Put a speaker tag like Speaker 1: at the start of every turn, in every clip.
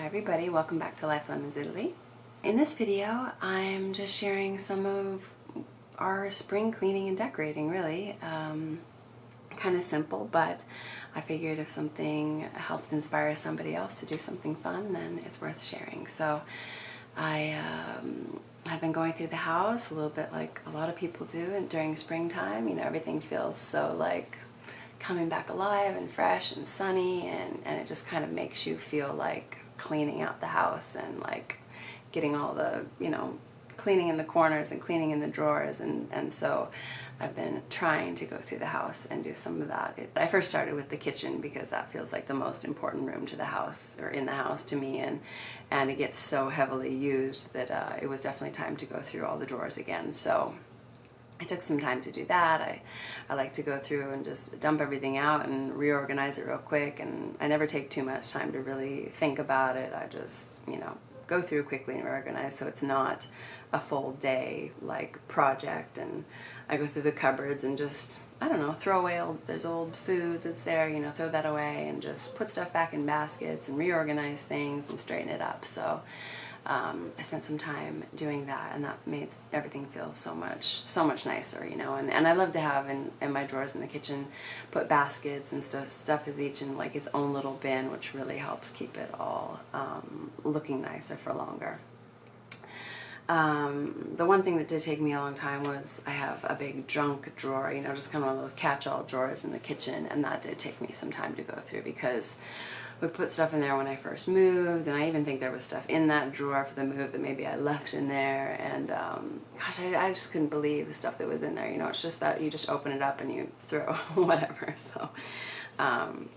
Speaker 1: everybody, welcome back to Life Lemons Italy. In this video I'm just sharing some of our spring cleaning and decorating, really. Kind of simple, but I figured if something helped inspire somebody else to do something fun, then it's worth sharing. So I have been going through the house a little bit like a lot of people do, and during springtime, you know, everything feels so like coming back alive and fresh and sunny, and it just kind of makes you feel like cleaning out the house and like getting all the, you know, cleaning in the corners and cleaning in the drawers, and so I've been trying to go through the house and do some of that. I first started with the kitchen because that feels like the most important room to the house, or in the house to me, and it gets so heavily used that it was definitely time to go through all the drawers again. So I took some time to do that. I like to go through and just dump everything out and reorganize it real quick, and I never take too much time to really think about it. I just, you know, go through quickly and reorganize, so it's not a full day like project. And I go through the cupboards and just, I don't know, throw away there's old food that's there, you know, throw that away and just put stuff back in baskets and reorganize things and straighten it up. So I spent some time doing that, and that made everything feel so much nicer, you know. And I love to have in my drawers in the kitchen, put baskets and stuff is each in like its own little bin, which really helps keep it all looking nicer for longer. The one thing that did take me a long time was I have a big junk drawer, you know, just kind of one of those catch-all drawers in the kitchen, and that did take me some time to go through because we put stuff in there when I first moved, and I even think there was stuff in that drawer for the move that maybe I left in there, and gosh, I just couldn't believe the stuff that was in there. You know, it's just that you just open it up and you throw whatever. So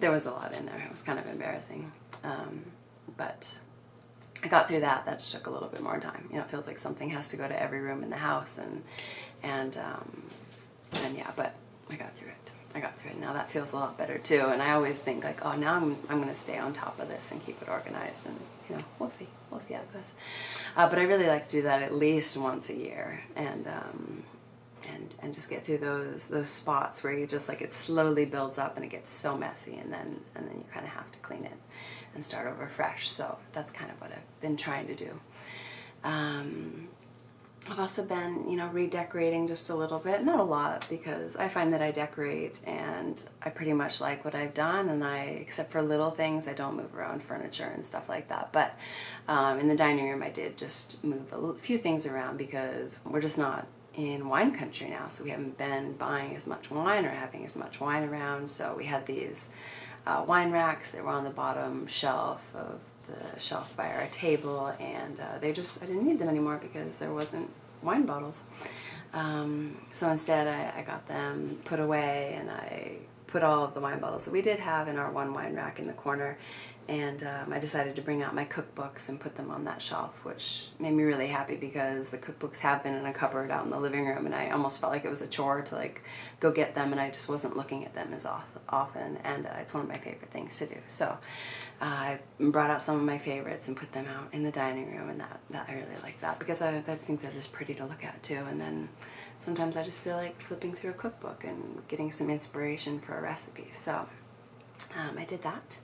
Speaker 1: there was a lot in there. It was kind of embarrassing, but I got through that. That just took a little bit more time. You know, it feels like something has to go to every room in the house, and yeah, but I got through it. Now that feels a lot better too, and I always think like, oh, now I'm going to stay on top of this and keep it organized, and you know, we'll see how it goes. But I really like to do that at least once a year, and just get through those spots where you just like it slowly builds up and it gets so messy, and then you kind of have to clean it and start over fresh. So that's kind of what I've been trying to do. I've also been, you know, redecorating just a little bit, not a lot, because I find that I decorate and I pretty much like what I've done, and except for little things, I don't move around furniture and stuff like that. But in the dining room, I did just move a few things around because we're just not in wine country now, so we haven't been buying as much wine or having as much wine around. So we had these wine racks that were on the bottom shelf of the shelf by our table, and I didn't need them anymore because there wasn't wine bottles. So instead I got them put away, and I put all of the wine bottles that we did have in our one wine rack in the corner, and I decided to bring out my cookbooks and put them on that shelf, which made me really happy because the cookbooks have been in a cupboard out in the living room, and I almost felt like it was a chore to like go get them, and I just wasn't looking at them as often, and it's one of my favorite things to do. So I brought out some of my favorites and put them out in the dining room, and that I really like that because I think they're just pretty to look at too. And then sometimes I just feel like flipping through a cookbook and getting some inspiration for a recipe. So I did that.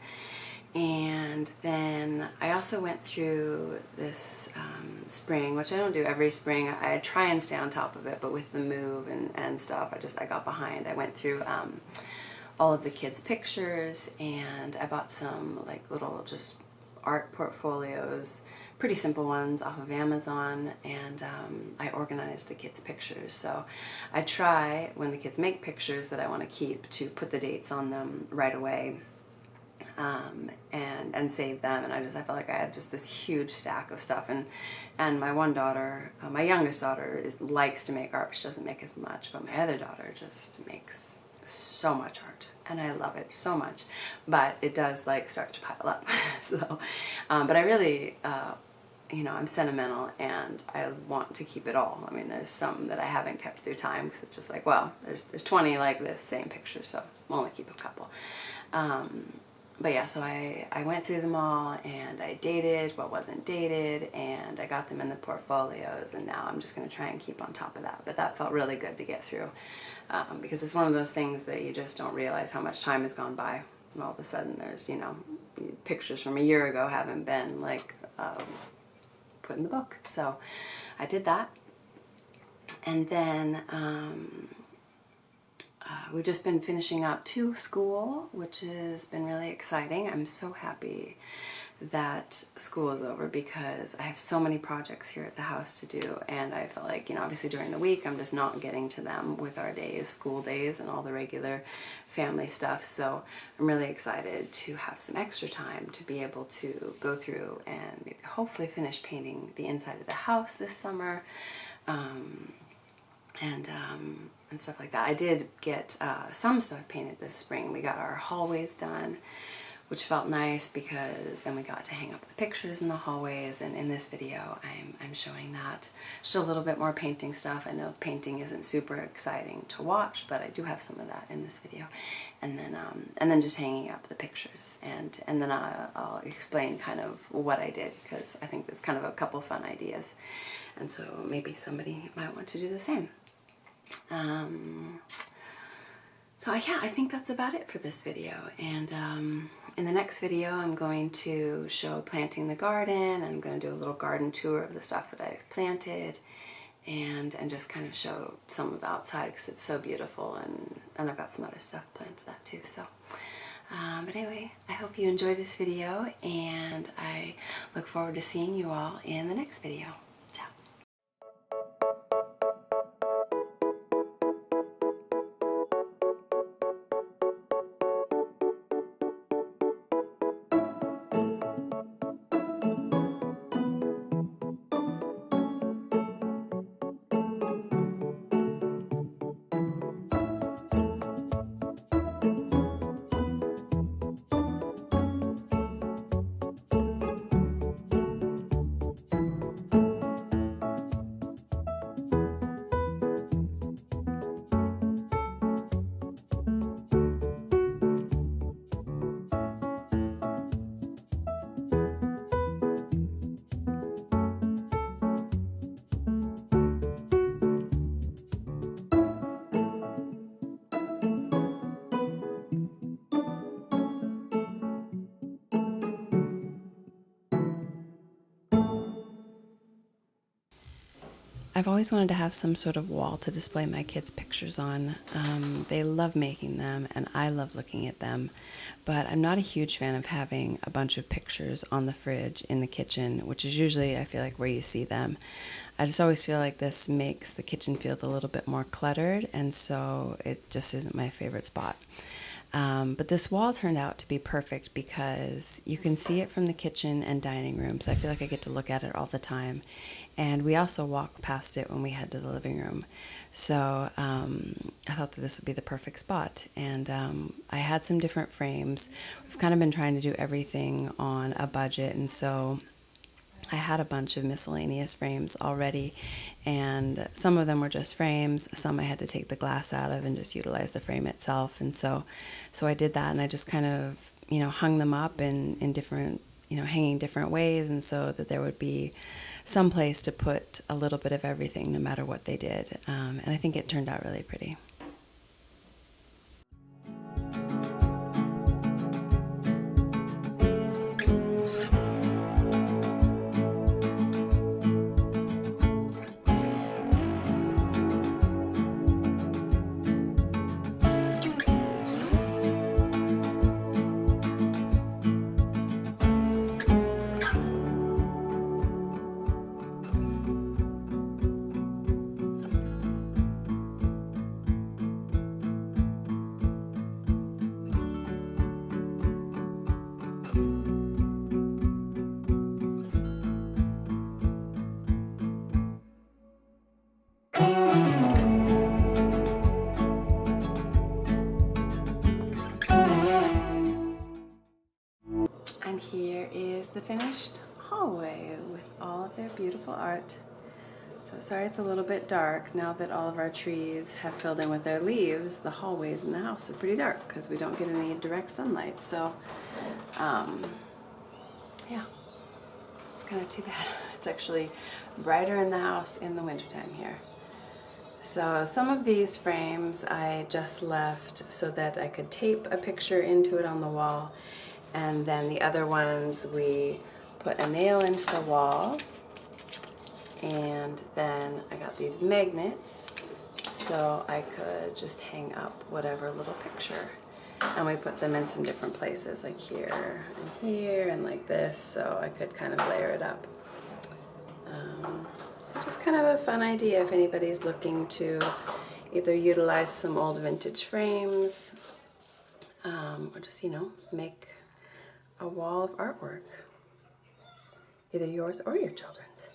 Speaker 1: And then I also went through this spring, which I don't do every spring. I try and stay on top of it, but with the move and stuff, I got behind. I went through all of the kids' pictures, and I bought some like little just art portfolios, pretty simple ones off of Amazon, and I organized the kids' pictures. So I try, when the kids make pictures that I want to keep, to put the dates on them right away, and save them. And I felt like I had just this huge stack of stuff, and my one daughter, my youngest daughter, likes to make art, but she doesn't make as much, but my other daughter just makes so much art, and I love it so much, but it does like start to pile up. So but I really you know, I'm sentimental, and I want to keep it all. I mean, there's some that I haven't kept through time because it's just like, well, there's 20 like this same picture, so I'll only keep a couple. But yeah, so I went through them all, and I dated what wasn't dated, and I got them in the portfolios, and now I'm just going to try and keep on top of that. But that felt really good to get through, because it's one of those things that you just don't realize how much time has gone by. And all of a sudden there's, you know, pictures from a year ago haven't been like put in the book. So I did that. And then we've just been finishing up to school, which has been really exciting. I'm so happy that school is over because I have so many projects here at the house to do, and I felt like, you know, obviously during the week I'm just not getting to them with our days, school days, and all the regular family stuff. So I'm really excited to have some extra time to be able to go through and maybe hopefully finish painting the inside of the house this summer, and stuff like that. I did get some stuff painted this spring. We got our hallways done, which felt nice because then we got to hang up the pictures in the hallways, and in this video I'm showing that. Just a little bit more painting stuff. I know painting isn't super exciting to watch, but I do have some of that in this video. And then just hanging up the pictures, and then I'll explain kind of what I did, because I think there's kind of a couple fun ideas, and so maybe somebody might want to do the same. So yeah, I think that's about it for this video, and in the next video I'm going to show planting the garden. I'm going to do a little garden tour of the stuff that I've planted, and just kind of show some of the outside because it's so beautiful, and I've got some other stuff planned for that too. So but anyway, I hope you enjoy this video, and I look forward to seeing you all in the next video. Ciao. I've always wanted to have some sort of wall to display my kids' pictures on. They love making them, and I love looking at them, but I'm not a huge fan of having a bunch of pictures on the fridge in the kitchen, which is usually, I feel like, where you see them. I just always feel like this makes the kitchen feel a little bit more cluttered, and so it just isn't my favorite spot. But this wall turned out to be perfect because you can see it from the kitchen and dining room, so I feel like I get to look at it all the time. And we also walk past it when we head to the living room. So I thought that this would be the perfect spot. And I had some different frames. We've kind of been trying to do everything on a budget, and so I had a bunch of miscellaneous frames already, and some of them were just frames. Some I had to take the glass out of and just utilize the frame itself. And so I did that, and I just kind of, hung them up in different, hanging different ways, and so that there would be some place to put a little bit of everything no matter what they did. And I think it turned out really pretty. And here is the finished hallway with all of their beautiful art. So sorry it's a little bit dark. Now that all of our trees have filled in with their leaves, the hallways in the house are pretty dark because we don't get any direct sunlight. So yeah, it's kind of too bad. It's actually brighter in the house in the wintertime here. So some of these frames I just left so that I could tape a picture into it on the wall, And then the other ones, we put a nail into the wall, and then I got these magnets so I could just hang up whatever little picture. And we put them in some different places, like here and like this, so I could kind of layer it up. So just kind of a fun idea if anybody's looking to either utilize some old vintage frames, or just, you know, make a wall of artwork, either yours or your children's.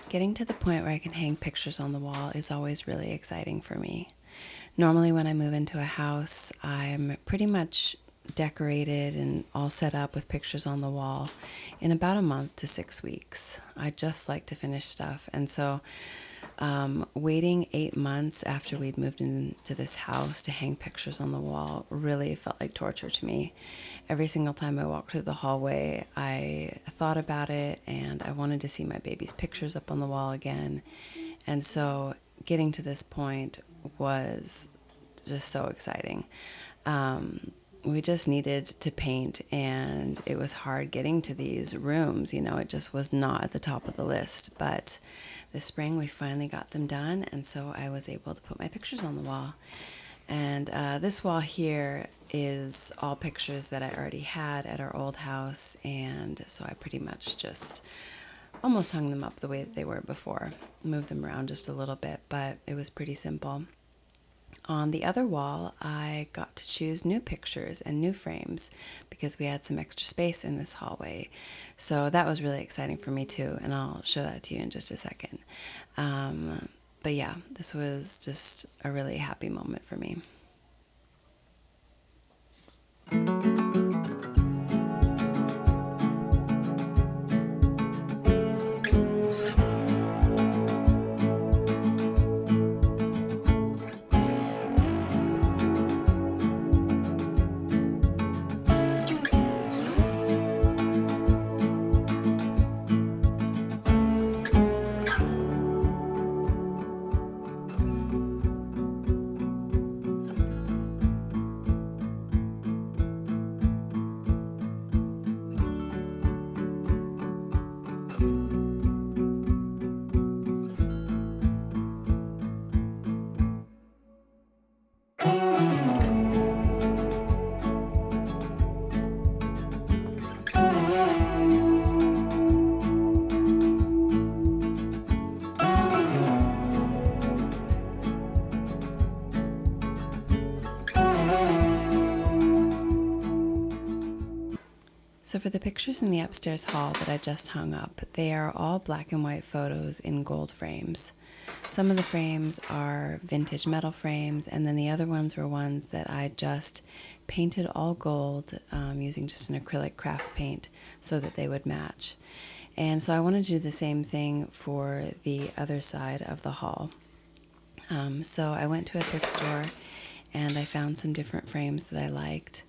Speaker 1: Getting to the point where I can hang pictures on the wall is always really exciting for me. Normally when I move into a house, I'm pretty much decorated and all set up with pictures on the wall in about a month to 6 weeks. I just like to finish stuff. And so waiting 8 months after we'd moved into this house to hang pictures on the wall really felt like torture to me. Every single time I walked through the hallway, I thought about it and I wanted to see my baby's pictures up on the wall again. And so getting to this point was just so exciting. We just needed to paint, and it was hard getting to these rooms. You know, it just was not at the top of the list. But this spring we finally got them done, and so I was able to put my pictures on the wall. And this wall here is all pictures that I already had at our old house, and so I pretty much just almost hung them up the way that they were before. Moved them around just a little bit, but it was pretty simple. On the other wall, I got to choose new pictures and new frames because we had some extra space in this hallway. So that was really exciting for me too, and I'll show that to you in just a second. But yeah, this was just a really happy moment for me. So for the pictures in the upstairs hall that I just hung up, they are all black and white photos in gold frames. Some of the frames are vintage metal frames, and then the other ones were ones that I just painted all gold using just an acrylic craft paint so that they would match. And so I wanted to do the same thing for the other side of the hall. So I went to a thrift store and I found some different frames that I liked.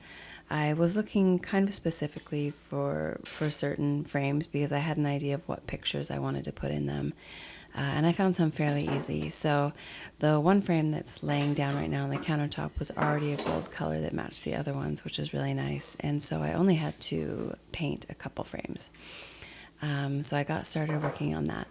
Speaker 1: I was looking kind of specifically for certain frames because I had an idea of what pictures I wanted to put in them. And I found some fairly easy. So the one frame that's laying down right now on the countertop was already a gold color that matched the other ones, which was really nice. And so I only had to paint a couple frames. So I got started working on that.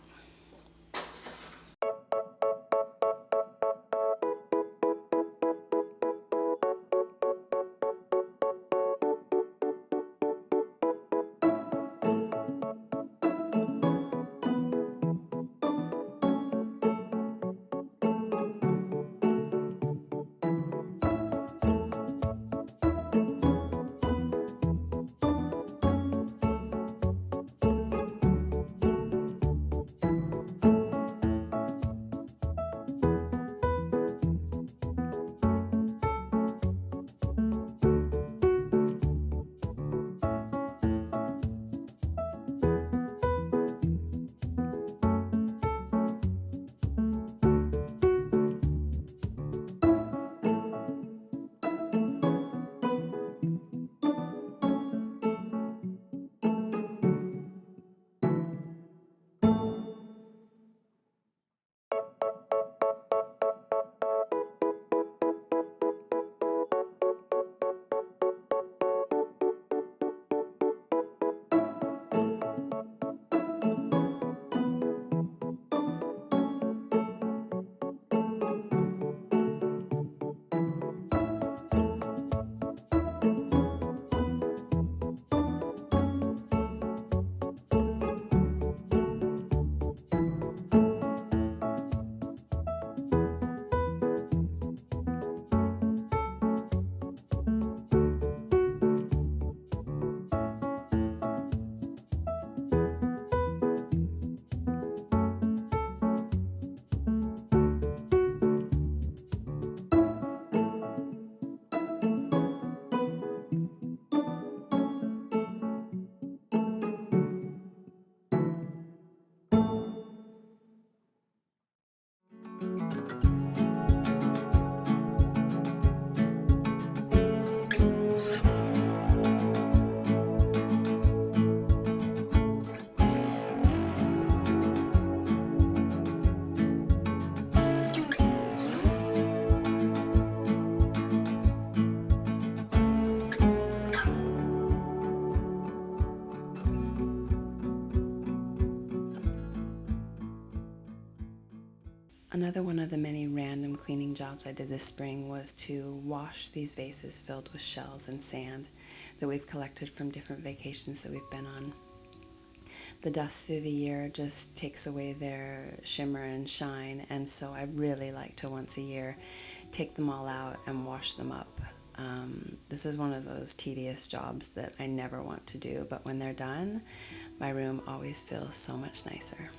Speaker 1: Another one of the many random cleaning jobs I did this spring was to wash these vases filled with shells and sand that we've collected from different vacations that we've been on. The dust through the year just takes away their shimmer and shine, and so I really like to once a year take them all out and wash them up. This is one of those tedious jobs that I never want to do, but when they're done, my room always feels so much nicer.